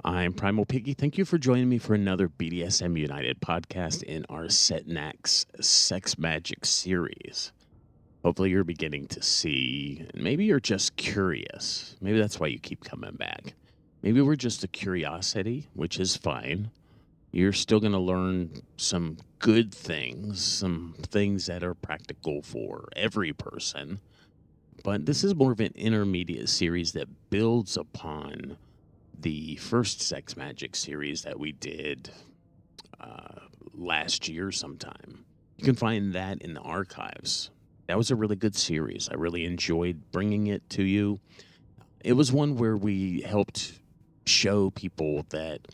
I'm Primal Piggy. Thank you for joining me for another BDSM United podcast in our Setnakt's Sex Magic series. Hopefully, you're beginning to see, and maybe you're just curious. Maybe that's why you keep coming back. Maybe we're just a curiosity, which is fine. You're still going to learn some good things, some things that are practical for every person. But this is more of an intermediate series that builds upon the first Sex Magic series that we did uh, last year sometime. You can find that in the archives. That was a really good series. I really enjoyed bringing it to you. It was one where we helped show people that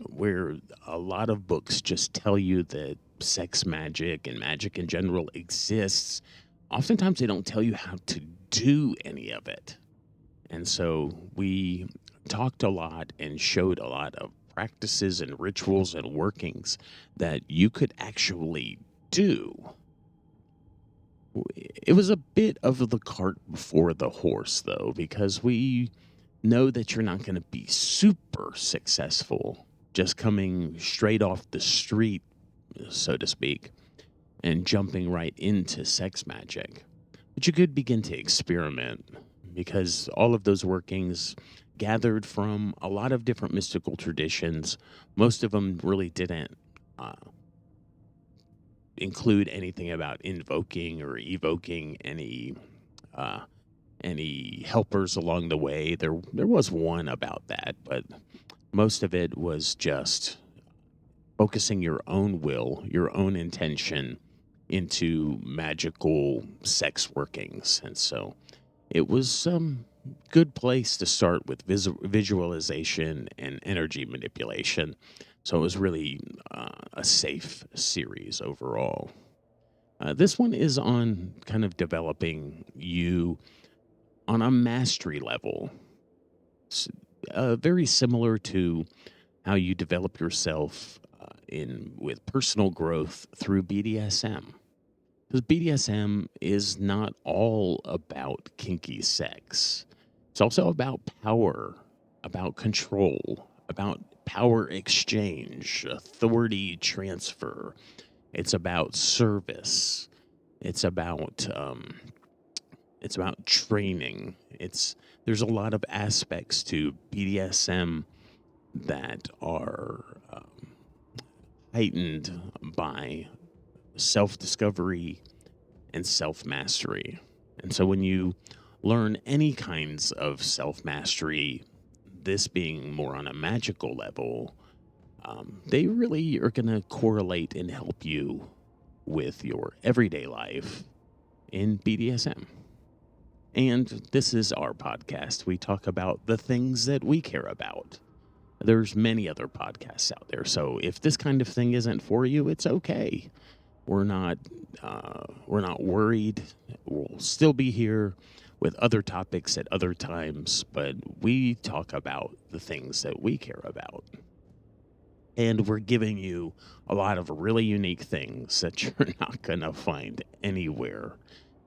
where a lot of books just tell you that sex magic and magic in general exists, oftentimes they don't tell you how to do any of it. And so we talked a lot and showed a lot of practices and rituals and workings that you could actually do. It was a bit of the cart before the horse, though, because we know that you're not going to be super successful just coming straight off the street, so to speak, and jumping right into sex magic. But you could begin to experiment because all of those workings gathered from a lot of different mystical traditions. Most of them really didn't uh, include anything about invoking or evoking uh, any helpers along the way. There was one about that, but most of it was just focusing your own will, your own intention into magical sex workings. And so it was some good place to start with visualization and energy manipulation. So it was really a safe series overall. This one is on kind of developing you on a mastery level, very similar to how you develop yourself in with personal growth through BDSM. Because BDSM is not all about kinky sex. It's also about power, about control, about power exchange, authority transfer. It's about service. It's about training. There's a lot of aspects to BDSM that are heightened by self discovery and self mastery. And so when you learn any kinds of self mastery, this being more on a magical level, they really are going to correlate and help you with your everyday life in BDSM. And this is our podcast. We talk about the things that we care about. There's many other podcasts out there. So if this kind of thing isn't for you, it's okay. We're not worried. We'll still be here with other topics at other times, but we talk about the things that we care about. And we're giving you a lot of really unique things that you're not going to find anywhere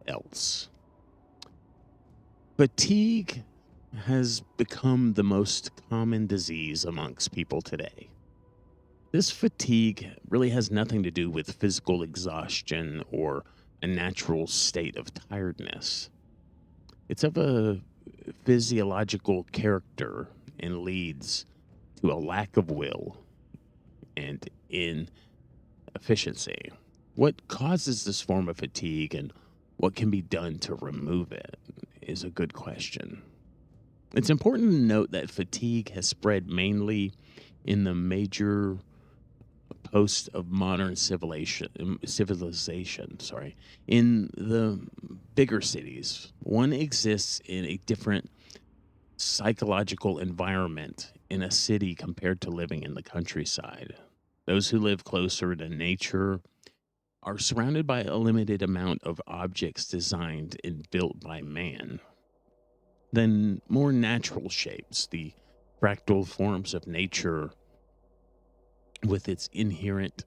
else. Fatigue has become the most common disease amongst people today. This fatigue really has nothing to do with physical exhaustion or a natural state of tiredness. It's of a physiological character and leads to a lack of will and inefficiency. What causes this form of fatigue and what can be done to remove it is a good question. It's important to note that fatigue has spread mainly in the major post of modern civilization. In the bigger cities, one exists in a different psychological environment in a city compared to living in the countryside. Those who live closer to nature are surrounded by a limited amount of objects designed and built by man. Then more natural shapes, the fractal forms of nature with its inherent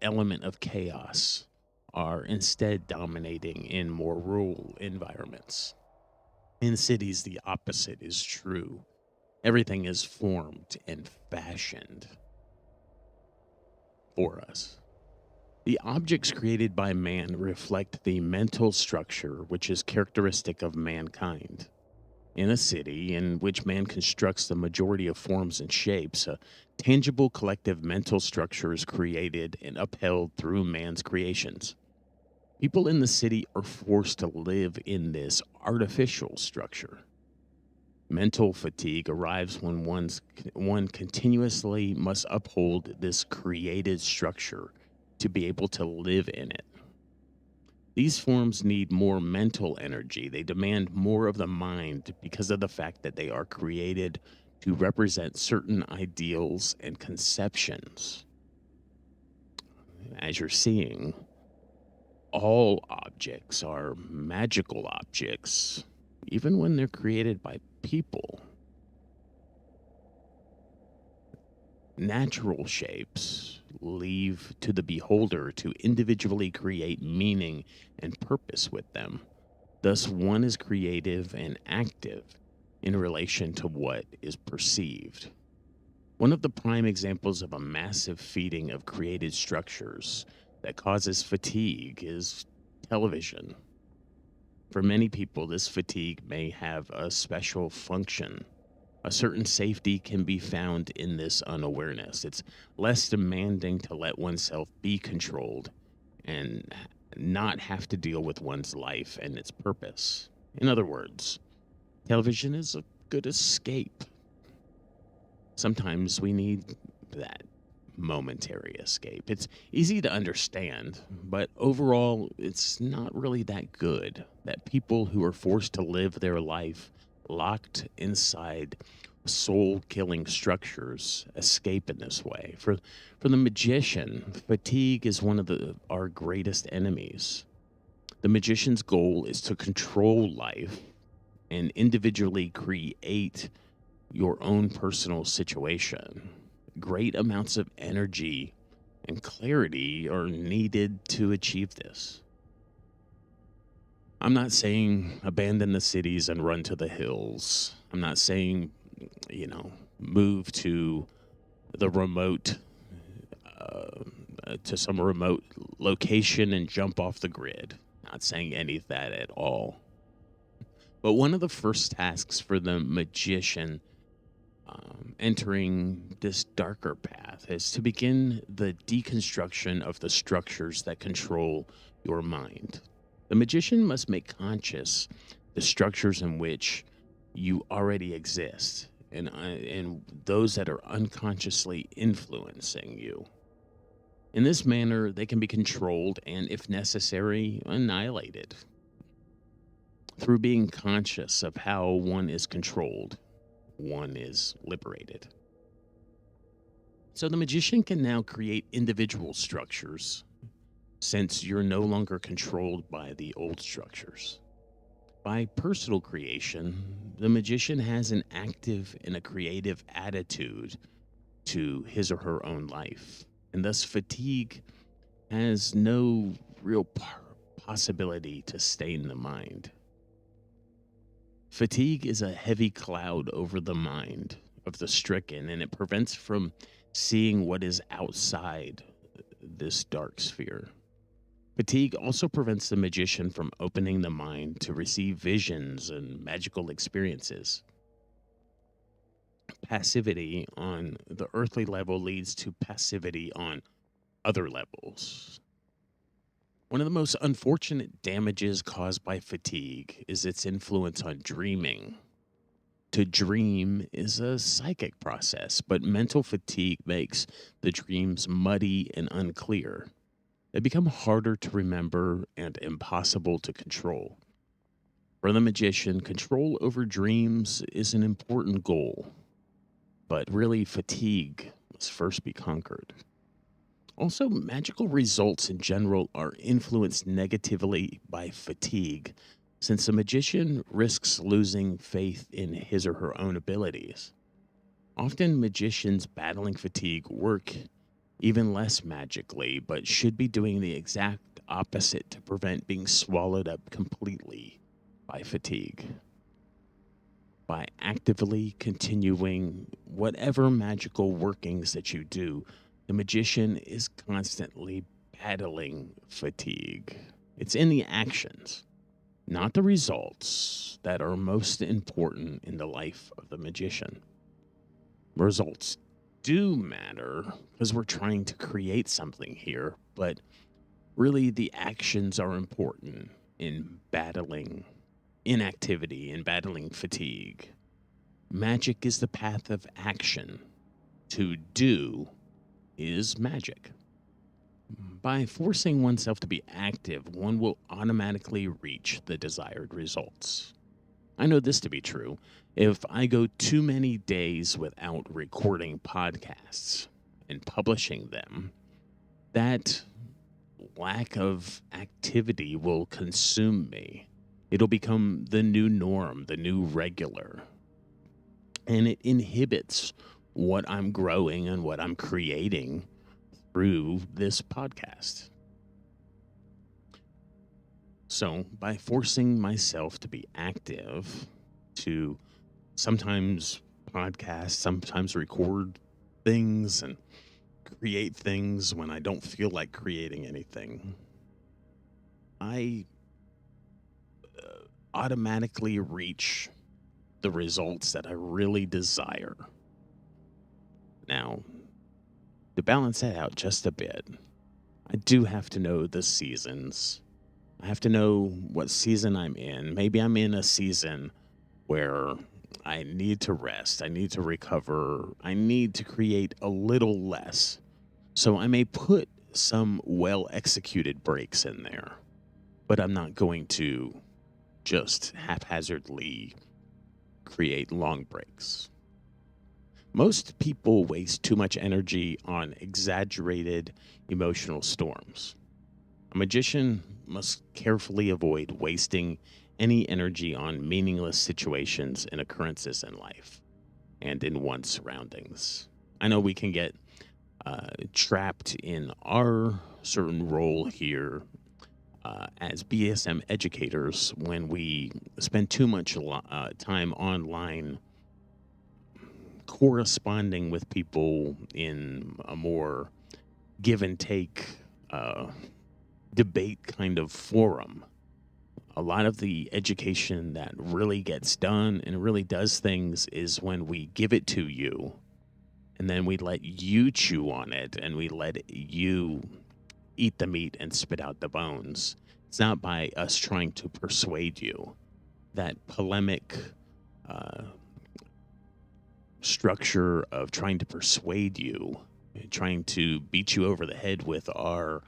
element of chaos, are instead dominating in more rural environments. In cities, the opposite is true. Everything is formed and fashioned for us. The objects created by man reflect the mental structure which is characteristic of mankind. In a city in which man constructs the majority of forms and shapes, a tangible collective mental structure is created and upheld through man's creations. People in the city are forced to live in this artificial structure. Mental fatigue arrives when one continuously must uphold this created structure to be able to live in it. These forms need more mental energy. They demand more of the mind because of the fact that they are created to represent certain ideals and conceptions. As you're seeing, all objects are magical objects, even when they're created by people. Natural shapes leave to the beholder to individually create meaning and purpose with them. Thus, one is creative and active in relation to what is perceived. One of the prime examples of a massive feeding of created structures that causes fatigue is television. For many people, this fatigue may have a special function. A certain safety can be found in this unawareness. It's less demanding to let oneself be controlled and not have to deal with one's life and its purpose. In other words, television is a good escape. Sometimes we need that momentary escape. It's easy to understand, but overall, it's not really that good that people who are forced to live their life locked inside soul-killing structures escape in this way. For the magician, fatigue is one of our greatest enemies. The magician's goal is to control life and individually create your own personal situation. Great amounts of energy and clarity are needed to achieve this. I'm not saying abandon the cities and run to the hills. I'm not saying, move to the remote, to some remote location and jump off the grid. Not saying any of that at all. But one of the first tasks for the magician entering this darker path is to begin the deconstruction of the structures that control your mind. The magician must make conscious the structures in which you already exist and those that are unconsciously influencing you. In this manner, they can be controlled and, if necessary, annihilated. Through being conscious of how one is controlled, one is liberated. So the magician can now create individual structures since you're no longer controlled by the old structures. By personal creation, the magician has an active and a creative attitude to his or her own life, and thus fatigue has no real possibility to stain the mind. Fatigue is a heavy cloud over the mind of the stricken, and it prevents from seeing what is outside this dark sphere. Fatigue also prevents the magician from opening the mind to receive visions and magical experiences. Passivity on the earthly level leads to passivity on other levels. One of the most unfortunate damages caused by fatigue is its influence on dreaming. To dream is a psychic process, but mental fatigue makes the dreams muddy and unclear. They become harder to remember and impossible to control. For the magician, control over dreams is an important goal, but really fatigue must first be conquered. Also, magical results in general are influenced negatively by fatigue, since a magician risks losing faith in his or her own abilities. Often, magicians battling fatigue work even less magically, but should be doing the exact opposite to prevent being swallowed up completely by fatigue. By actively continuing whatever magical workings that you do, the magician is constantly battling fatigue. It's in the actions, not the results, that are most important in the life of the magician. Results do matter because we're trying to create something here, but really the actions are important in battling inactivity and battling fatigue. Magic is the path of action. To do is magic. By forcing oneself to be active, one will automatically reach the desired results. I know this to be true. If I go too many days without recording podcasts and publishing them, that lack of activity will consume me. It'll become the new norm, the new regular. And it inhibits what I'm growing and what I'm creating through this podcast. So, by forcing myself to be active, to sometimes podcast, sometimes record things and create things when I don't feel like creating anything, I automatically reach the results that I really desire. Now, to balance that out just a bit, I do have to know the seasons. I have to know what season I'm in. Maybe I'm in a season where I need to rest, I need to recover, I need to create a little less. So I may put some well executed breaks in there, but I'm not going to just haphazardly create long breaks. Most people waste too much energy on exaggerated emotional storms. A magician must carefully avoid wasting any energy on meaningless situations and occurrences in life and in one's surroundings. I know we can get trapped in our certain role here as BSM educators when we spend too much time online corresponding with people in a more give and take debate kind of forum. A lot of the education that really gets done and really does things is when we give it to you and then we let you chew on it and we let you eat the meat and spit out the bones. It's not by us trying to persuade you. That polemic structure of trying to persuade you, trying to beat you over the head with our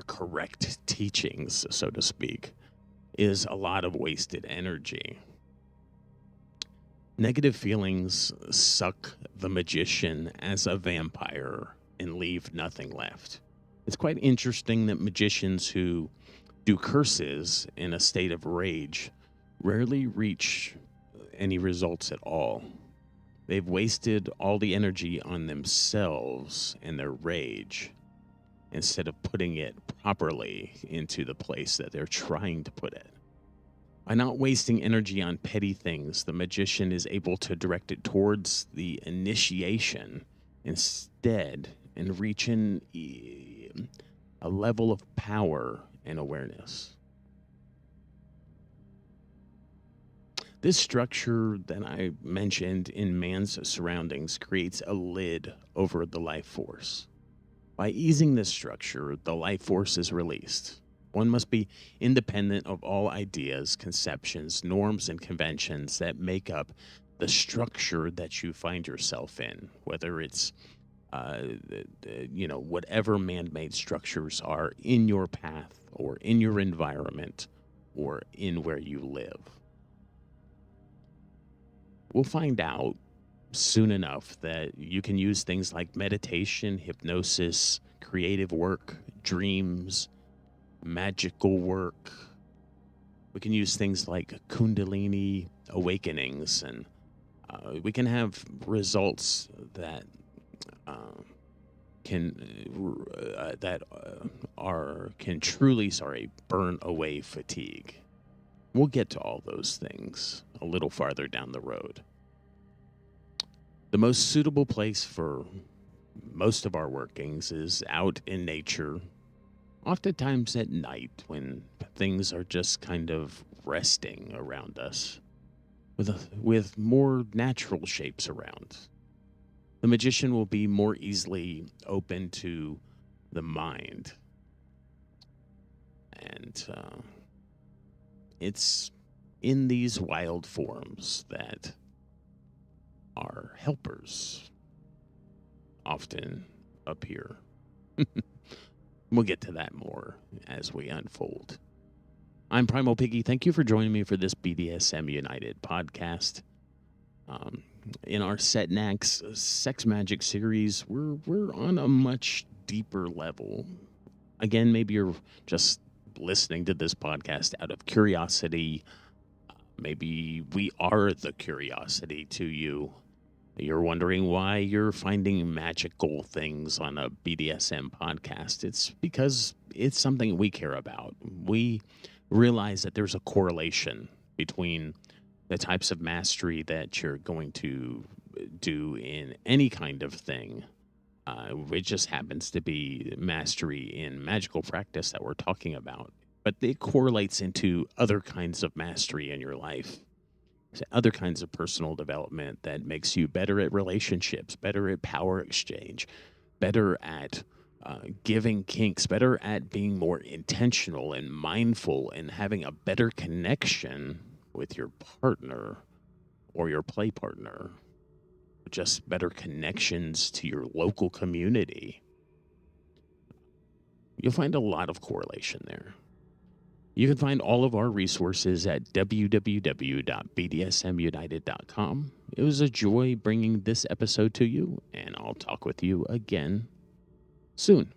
correct teachings, so to speak, is a lot of wasted energy. Negative feelings suck the magician as a vampire and leave nothing left. It's quite interesting that magicians who do curses in a state of rage rarely reach any results at all. They've wasted all the energy on themselves and their rage instead of putting it properly into the place that they're trying to put it. By not wasting energy on petty things, the magician is able to direct it towards the initiation instead and reach a level of power and awareness. This structure that I mentioned in man's surroundings creates a lid over the life force. By easing this structure, the life force is released. One must be independent of all ideas, conceptions, norms, and conventions that make up the structure that you find yourself in, whether it's whatever man-made structures are in your path or in your environment or in where you live. We'll find out soon enough that you can use things like meditation, hypnosis, creative work, dreams, magical work. We can use things like Kundalini awakenings, and we can have results that can truly burn away fatigue. We'll get to all those things a little farther down the road. The most suitable place for most of our workings is out in nature, oftentimes at night when things are just kind of resting around us, with more natural shapes around. The magician will be more easily open to the mind. And it's in these wild forms that our helpers often appear. We'll get to that more as we unfold. I'm Primal Piggy. Thank you for joining me for this BDSM United podcast. In our Setnakt Sex Magic series, we're on a much deeper level. Again, maybe you're just listening to this podcast out of curiosity. Maybe we are the curiosity to you. You're wondering why you're finding magical things on a BDSM podcast. It's because it's something we care about. We realize that there's a correlation between the types of mastery that you're going to do in any kind of thing. It just happens to be mastery in magical practice that we're talking about. But it correlates into other kinds of mastery in your life. Other kinds of personal development that makes you better at relationships, better at power exchange, better at giving kinks, better at being more intentional and mindful and having a better connection with your partner or your play partner. Just better connections to your local community. You'll find a lot of correlation there. You can find all of our resources at www.bdsmunited.com. It was a joy bringing this episode to you, and I'll talk with you again soon.